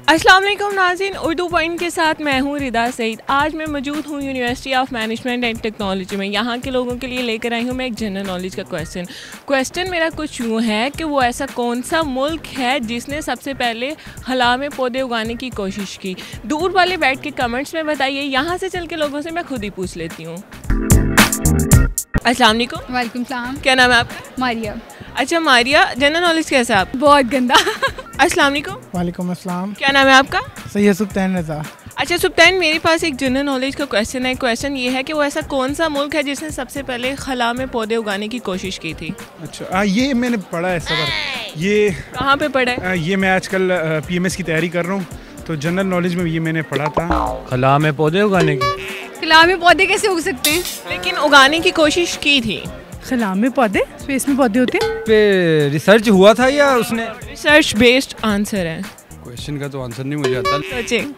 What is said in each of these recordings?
अस्सलाम वालेकुम नाज़रीन, उर्दू पॉइंट के साथ मैं हूँ रिदा सईद। आज मैं मौजूद हूँ university of management and technology में। यहाँ के लोगों के लिए लेकर आई हूँ मैं एक जनरल नॉलेज का क्वेश्चन मेरा कुछ यूँ है कि वो ऐसा कौन सा मुल्क है जिसने सबसे पहले खला में पौधे उगाने की कोशिश की। दूर वाले बैठ के कमेंट्स में बताइए। यहाँ से चल के लोगों से मैं खुद ही पूछ लेती हूँ। अस्सलाम वालेकुम। वालेकुम सलाम। क्या नाम है आपका? मारिया। अच्छा मारिया, जनरल नॉलेज कैसा है आप? बहुत गंदा। अस्सलाम वालेकुम। वालेकुम अस्सलाम। क्या नाम है आपका? सैयद सुब्तैन रज़ा। अच्छा सुब्तैन, मेरे पास एक जनरल नॉलेज का क्वेश्चन है। क्वेश्चन ये है कि वो ऐसा कौन सा मुल्क है जिसने सबसे पहले खला में पौधे उगाने की कोशिश की थी? अच्छा ये मैंने पढ़ा है सबर। ये कहाँ पे पढ़ा है? ये मैं आजकल पीएमएस की तैयारी कर रहा हूँ, तो जनरल नॉलेज में ये मैंने पढ़ा था। खला में पौधे उगाने की। खला में पौधे कैसे उग सकते हैं? लेकिन उगाने की कोशिश की थी। खला में पौधे, स्पेस में पौधे होते हैं। पे रिसर्च हुआ था या उसने? रिसर्च बेस्ड आंसर है। क्वेश्चन का तो आंसर नहीं मुझे आता। सोचें।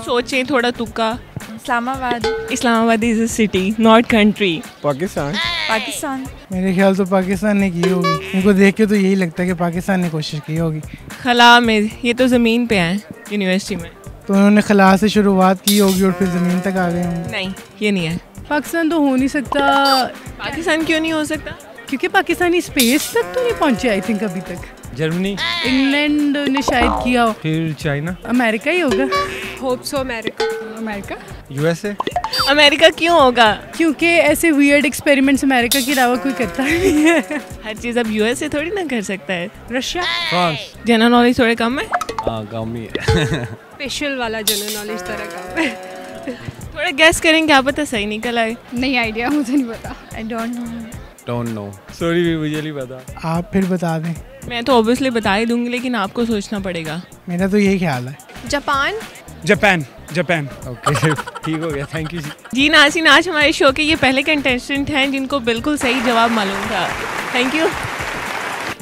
सोचें थोड़ा तुक्का। Islamabad. Islamabad is a city not country. Pakistan. Pakistan. मेरे ख्याल तो पाकिस्तान ने की होगी। उनको देख के तो यही लगता है कि पाकिस्तान ने कोशिश की होगी। खला में, ये तो ज़मीन पे है यूनिवर्सिटी में। तो उन्होंने खला से शुरुआत की होगी और फिर ज़मीन तक आ गए होंगे। नहीं, ये नहीं है। पाकिस्तान तो हो नहीं सकता। पाकिस्तान क्यों नहीं हो सकता? क्योंकि पाकिस्तानी स्पेस तक तो नहीं पहुंचे आई थिंक अभी तक। जर्मनी। इंग्लैंड ने शायद किया हो। फिर चाइना। अमेरिका ही होगा। Hope so America. America. USA. America क्यों होगा? क्योंकि ऐसे वियर्ड एक्सपेरिमेंट अमेरिका के अलावा कोई करता नहीं है। हर चीज़ अब यूएस से थोड़ी ना कर सकता है। रशिया। फ्रांस। जनरल नॉलेज थोड़े कम है। हाँ कम ही है। स्पेशल वाला जनरल नॉलेज तरह का है। थोड़ा गैस करें, क्या पता सही निकल आए। नहीं आइडिया, मुझे नहीं पता। I don't know. सॉरी मुझे नहीं पता। आप फिर बता दें। मैं तो ऑब्वियसली बता ही दूंगी, लेकिन आपको सोचना पड़ेगा। मेरा तो यही ख्याल है। जापान। जापान। जापान। ओके ठीक हो गया, थैंक यू जी नाज़रीन, आज हमारे शो के ये पहले कंटेस्टेंट हैं जिनको बिल्कुल सही जवाब मालूम था। थैंक यू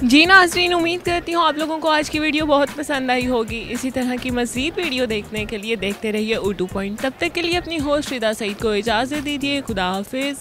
जी नाज़रीन। उम्मीद करती हूँ आप लोगों को आज की वीडियो बहुत पसंद आई होगी। इसी तरह की मज़ीद वीडियो देखने के लिए देखते रहिए उर्दू पॉइंट। तब तक के लिए अपनी होस्ट रिदा सईद को इजाज़त दीजिए। खुदा हाफिज़।